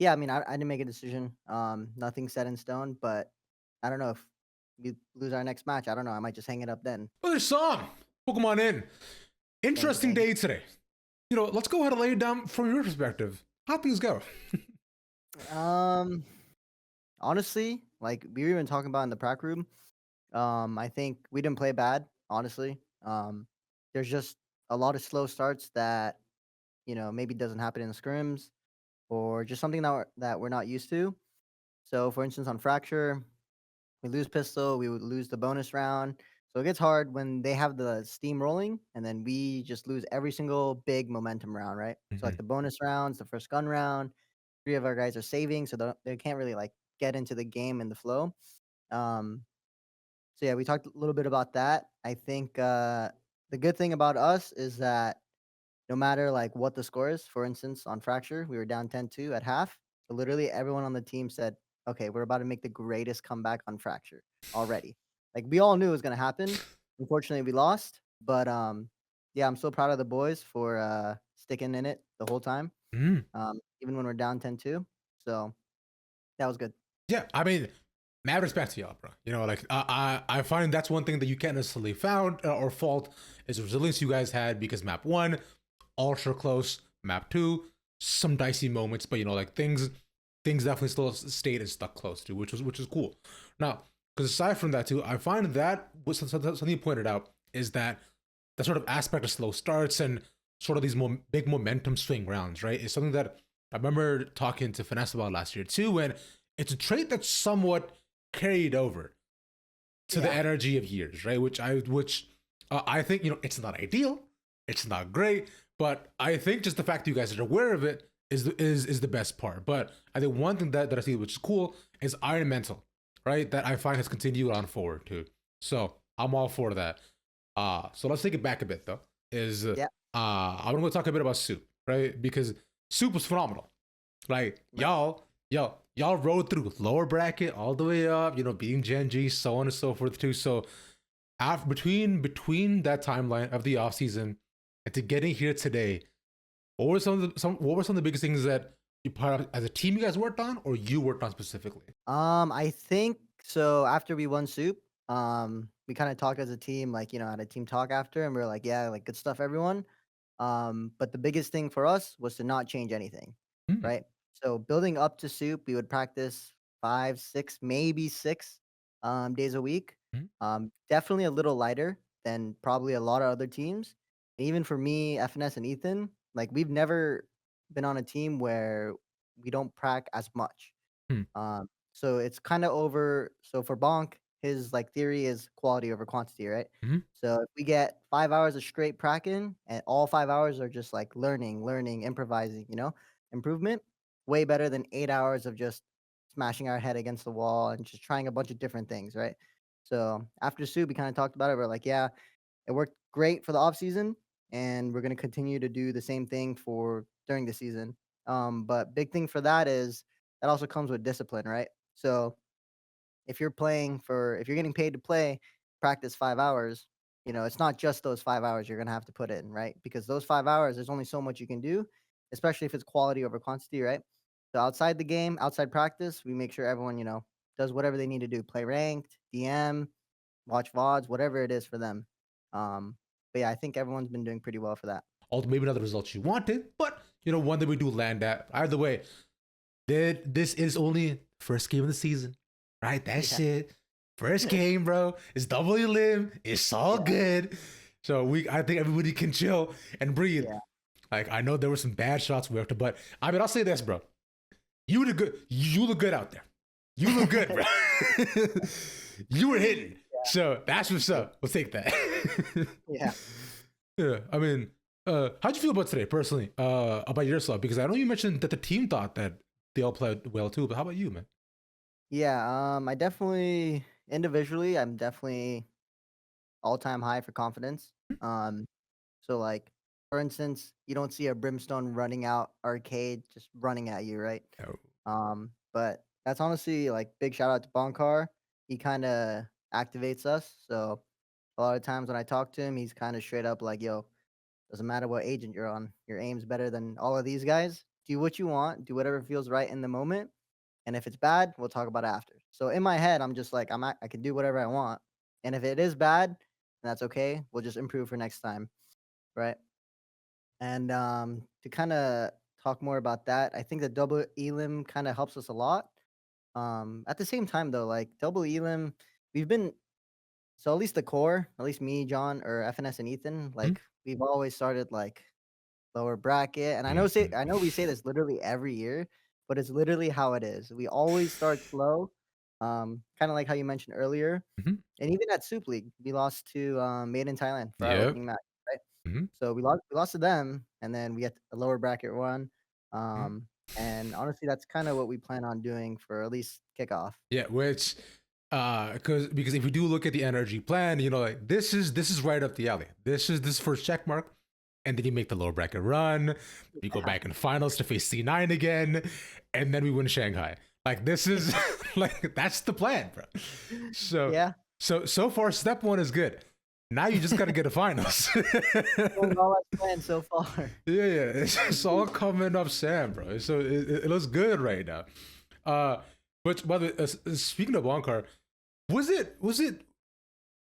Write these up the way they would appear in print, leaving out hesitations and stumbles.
Yeah, I mean, I didn't make a decision. Nothing set in stone, but I don't know if we lose our next match. I don't know. I might just hang it up then. Brother Sam, welcome on in. Thank you, Interesting thank you. day today. Let's go ahead and lay it down from your perspective. How things go? Um, Honestly, like we were even talking about in the prac room. I think we didn't play bad. Honestly, there's just a lot of slow starts that maybe doesn't happen in the scrims or just something that we're not used to. So, for instance, on fracture, we lose pistol, we would lose the bonus round. So it gets hard when they have the steam rolling, and then we just lose every single big momentum round, right? So like Mhm. the bonus rounds, the first gun round, three of our guys are saving, so they can't really like get into the game and the flow. Um, so yeah, we talked a little bit about that. I think the good thing about us is that no matter like what the score is, for instance, on Fracture, we were down 10-2 at half. So literally everyone on the team said, "Okay, we're about to make the greatest comeback on Fracture already." Like we all knew it was gonna happen. Unfortunately, we lost, but yeah, I'm so proud of the boys for sticking in it the whole time, Mm. even when we're down 10-2. So that was good. Yeah, I mean, mad respect to y'all, bro. I find that's one thing that you can't necessarily found or fault is the resilience you guys had because map one, ultra close, map two, some dicey moments, but things definitely still stayed and stuck close to, which is cool. Now, because aside from that too, I find that something you pointed out is that the sort of aspect of slow starts and sort of these big momentum swing rounds, right? Is something that I remember talking to Finesse about last year too, and it's a trait that's somewhat carried over to the Yeah, NRG of years, right? Which I think it's not ideal, it's not great, but I think just the fact that you guys are aware of it is the best part. But I think one thing that I see which is cool is Iron Mental, right? That I find has continued on forward too. So I'm all for that. So let's take it back a bit though. Is yeah, I'm gonna talk a bit about Soup, right? Because Soup was phenomenal. Like right. y'all rode through lower bracket all the way up, beating Gen G, so on and so forth too. So after between that timeline of the off season and to getting here today, what were some of the biggest things that you part of as a team you guys worked on or you worked on specifically? I think so. After we won Soup, we kind of talked as a team, like had a team talk after, and we were like, "Yeah, like good stuff, everyone." But the biggest thing for us was to not change anything, Mm, right? So building up to Soup, we would practice 5, 6, maybe 6 days a week. mm, Definitely a little lighter than probably a lot of other teams. Even for me, FNS and Ethan, like we've never been on a team where we don't prac as much. mm, So it's kind of over. So for Bonk, his like theory is quality over quantity, right? mm, So if we get 5 hours of straight pracking and all 5 hours are just like learning, improvising, improvement, way better than 8 hours of just smashing our head against the wall and just trying a bunch of different things, right? So after Sue, we kind of talked about it. We're like, yeah, it worked great for the off season, and we're gonna continue to do the same thing for during the season. But big thing for that is that also comes with discipline, right? So if you're getting paid to play, practice 5 hours, it's not just those 5 hours you're gonna have to put in, right? Because those 5 hours, there's only so much you can do, especially if it's quality over quantity, right? So outside the game, outside practice, we make sure everyone, does whatever they need to do. Play ranked, DM, watch VODs, whatever it is for them. But yeah, I think everyone's been doing pretty well for that. maybe not the results you wanted, but one that we do land at. Either way, this is only first game of the season, right? That Yeah. shit. First game, bro. It's double limb. It's all Yeah. good. I think everybody can chill and breathe. Yeah. Like I know there were some bad shots we worked, but I mean I'll say this, bro. You look good. You look good out there. You look good, bro. You were hitting. So that's what's Yeah. up. We'll take that. Yeah. Yeah. I mean, how'd you feel about today personally? About yourself? Because I know you mentioned that the team thought that they all played well too, but how about you, man? Yeah. I definitely individually, I'm definitely all-time high for confidence. Um, so like for instance, you don't see a brimstone running out arcade just running at you, right? Oh. But that's honestly like big shout out to Bonkar. He kind of activates us. So a lot of times when I talk to him, he's kind of straight up like, "Yo, doesn't matter what agent you're on, your aim's better than all of these guys." do what you want, do whatever feels right in the moment, and if it's bad, we'll talk about it after. So in my head, I'm just like, I can do whatever I want, and if it is bad, then that's okay. We'll just improve for next time, right? And to kind of talk more about that, I think the double elim kind of helps us a lot. At the same time, though, like double elim, we've been so at least the core, at least me, John, or FNS and Ethan, Mhm. like we've always started like lower bracket. And Mhm. I know we say this literally every year, but it's literally how it is. We always start slow. Kind of like how you mentioned earlier. Mhm. And even at Soup League, we lost to Made in Thailand for our Yep. opening match, right? Mhm. So we lost to them, and then we get a lower bracket one. Mhm. And honestly, that's kind of what we plan on doing for at least kickoff. Yeah, which because if we do look at the NRG plan, you know, like this is right up the alley. This first check mark, and then you make the lower bracket run. We go back in finals to face C9 again, and then we win Shanghai. Like this is like that's the plan, bro. So Yeah, so far, step one is good. Now you just got to get to finals. going all as planned so far. Yeah, it's all coming up, Sam, bro. So it looks good right now. Uh, but by the way, speaking of Bonkar, was it was it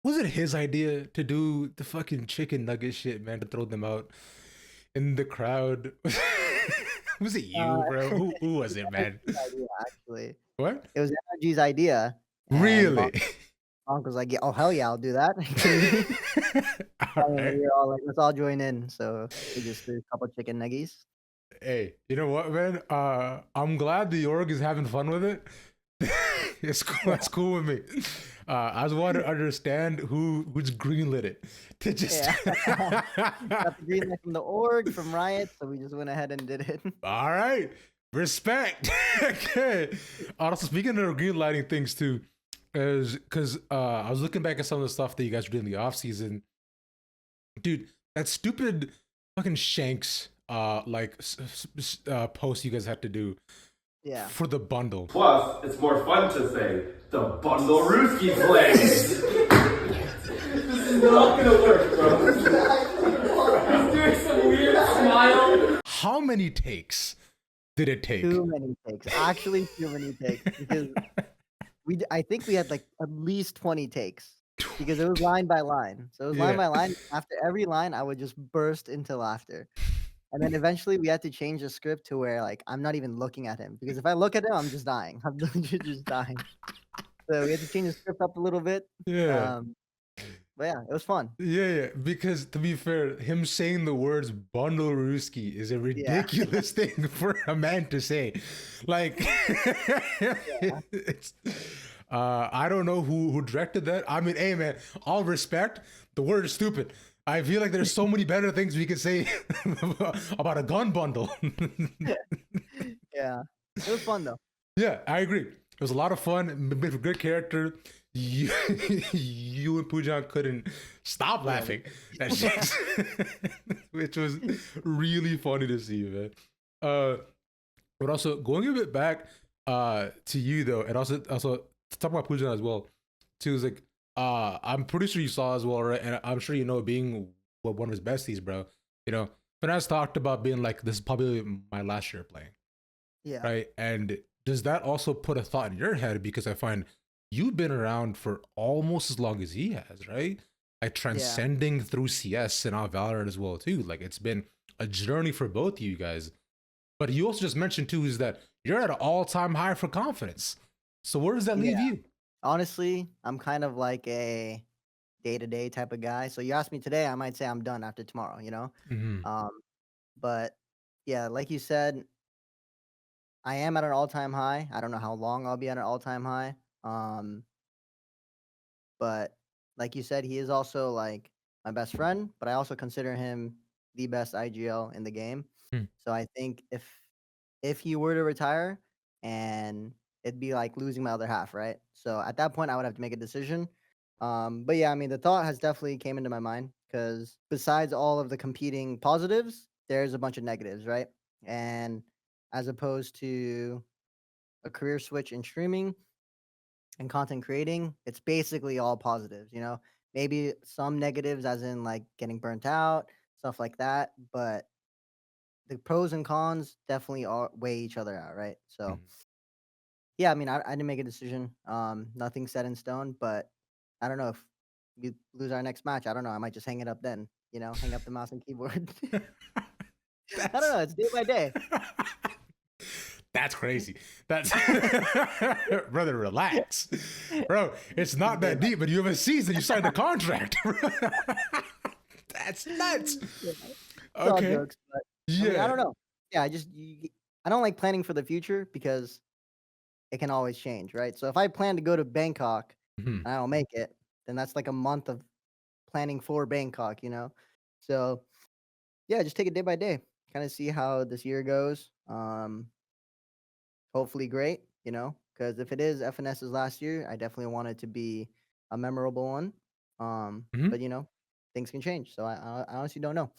was it his idea to do the fucking chicken nugget shit, man? To throw them out in the crowd? Was it Uh, you, bro? Who it was was it, man? NRG's idea, actually. What? It was NRG's idea, and Really? Bonk was like, "Yeah, oh hell yeah, I'll do that." Can we? All And right. we were all like, "Let's all join in." So we just threw a couple chicken nuggies. Hey, you know what, man? I'm glad the org is having fun with it. It's cool. That's cool with me. I just want to understand who's greenlit it to just. Yeah. Got the green light from the org, from Riot, so we just went ahead and did it. All right, respect. Okay. Also, speaking of green lighting things too, is because I was looking back at some of the stuff that you guys were doing in the off season, dude. That stupid fucking Shanks like post you guys had to do Yeah. for the bundle. Plus, it's more fun to say, the bundle Ruski plays. This is not gonna work, bro. He's doing some weird smile. How many takes did it take? Too many takes. Actually, too many takes because I think we had like at least 20 takes because it was line by line. So it was line Yeah. by line. After every line, I would just burst into laughter. And then eventually we had to change the script to where like I'm not even looking at him because if I look at him, I'm just dying. I'm literally just dying. So we had to change the script up a little bit. Yeah. Um, but yeah, it was fun. Yeah, because to be fair, him saying the words bundle Ruski is a Yeah. ridiculous thing for a man to say. Like it's I don't know who directed that. I mean, hey man, all respect, the word is stupid. I feel like there's so many better things we could say about a gun bundle. Yeah. It was fun though. Yeah, I agree. It was a lot of fun. Bit of a good character. You, you and Pujan couldn't stop laughing at Shanks, which was really funny to see, man. But also going a bit back to you though, and also to talk about Pujan as well. Too is like I'm pretty sure you saw as well, right? And I'm sure you know, being one of his besties, bro. You know, Finesse talked about being like, this is probably my last year playing, Yeah. right? And does that also put a thought in your head? Because I find you've been around for almost as long as he has, right? Like transcending through CS and now Valorant as well too. Like it's been a journey for both of you guys. But you also just mentioned too is that you're at an all-time high for confidence. So where does that leave Yeah. you? Honestly, I'm kind of like a day-to-day type of guy. So you ask me today, I might say I'm done after tomorrow, you know? Mm-hmm. Um, but yeah, like you said, I am at an all-time high. I don't know how long I'll be at an all-time high. Um, but like you said, he is also like my best friend, but I also consider him the best IGL in the game. So I think if he were to retire and it'd be like losing my other half, right? So at that point I would have to make a decision. But yeah, I mean the thought has definitely came into my mind because besides all of the competing positives, there's a bunch of negatives, right? And as opposed to a career switch in streaming and content creating, it's basically all positives, you know? Maybe some negatives as in like getting burnt out, stuff like that, but the pros and cons definitely weigh each other out, right? So Mhm. yeah, I mean, I didn't make a decision. Nothing's set in stone, but I don't know if we lose our next match. I don't know. I might just hang it up then. Hang up the mouse and keyboard. I don't That's know. It's day by day. that's crazy. That's brother, relax, bro. It's It's not day that by deep, but you have a season. You signed a contract. That's nuts. yeah. It's all Okay. jokes, but I mean, I Yeah. don't know. Yeah, I don't like planning for the future because it can always change, right? So if I plan to go to Bangkok Mhm. and I don't make it, then that's like a month of planning for Bangkok. So yeah, just take it day by day. Kind of see how this year goes. Hopefully great, because if it is FNS's last year, I definitely want it to be a memorable one. Mhm. But things can change, so I honestly don't know.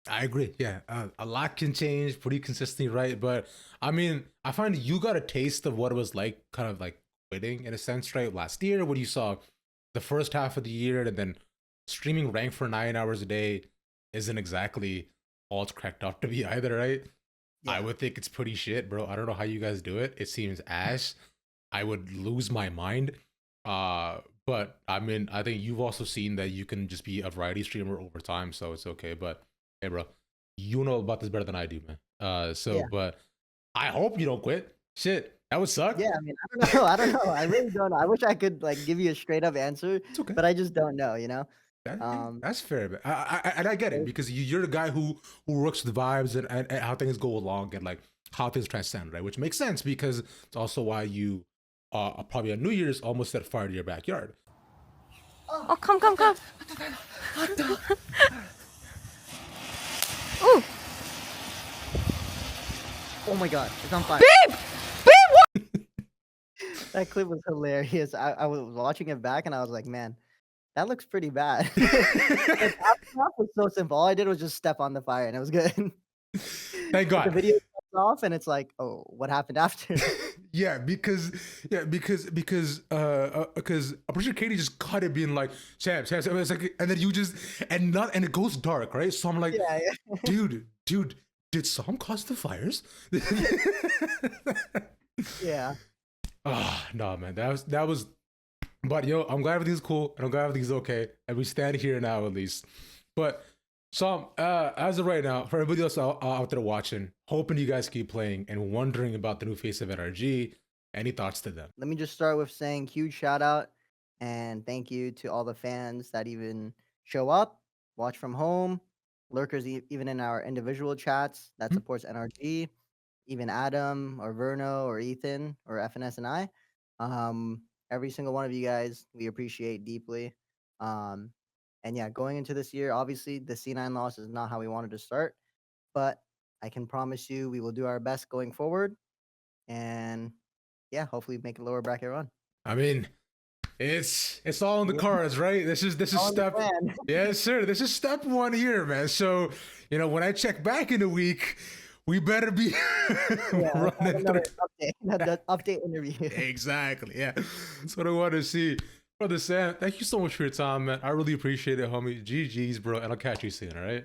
I agree. Yeah, a lot can change pretty consistently, right? But I mean, I find you got a taste of what it was like, kind of like quitting in a sense, right? Last year, when you saw the first half of the year, and then streaming rank for 9 hours a day isn't exactly all it's cracked up to be either, right? I Yeah, would think it's pretty shit, bro. I don't know how you guys do it. It seems ass. I would lose my mind. But I mean, I think you've also seen that you can just be a variety streamer over time, so it's okay. But hey, bro, you know about this better than I do, man. yeah, But I hope you don't quit. Shit, that would suck. yeah. I mean, I don't know. I don't know. I really don't know. I wish I could like give you a straight up answer, It's okay. but I just don't know. Hey, Um, that's fair, man. And I get it because you're the guy who works the vibes and how things go along and like how things transcend, right? Which makes sense because it's also why you probably on New Year's almost set fire to your backyard. Oh, come, come, come. Ooh, oh my god, it's on fire. babe! Babe, what? That clip was hilarious. I was watching it back and I was like, man, that looks pretty bad. Like, aftermath was so simple. All I did was just step on the fire and it was good. Thank But the God. video cuts off and it's like, oh, what happened after? Yeah, because I'm pretty sure Katie just cut it being like Champs. It's like, and then you just and it goes dark, right? So I'm like, Yeah, yeah. dude, did S0m cause the fires? Yeah. Ah, no, man, that was. But yo, I'm glad everything's cool and I'm glad everything's okay, and we stand here now at least. But so, as of right now, for everybody else out there watching, hoping you guys keep playing and wondering about the new face of NRG, any thoughts to them? Let me just start with saying huge shout out and thank you to all the fans that even show up, watch from home, lurkers even in our individual chats that Hmm? supports NRG, even Adam or Verno or Ethan or FNS and I. Every single one of you guys, we appreciate deeply. Um, and yeah, going into this year, obviously the C9 loss is not how we wanted to start, but I can promise you we will do our best going forward. And yeah, hopefully make a lower bracket run. I mean, it's all in the Yeah, cards, right? This is all in the step. plan. Yes, sir. This is step one here, man. So when I check back in a week, we better be Yeah, let's have running through. another update. The update interview. Exactly. Yeah. That's what I want to see. Brother Sam, thank you so much for your time, man. I really appreciate it, homie. GG's, bro. And I'll catch you soon, all right?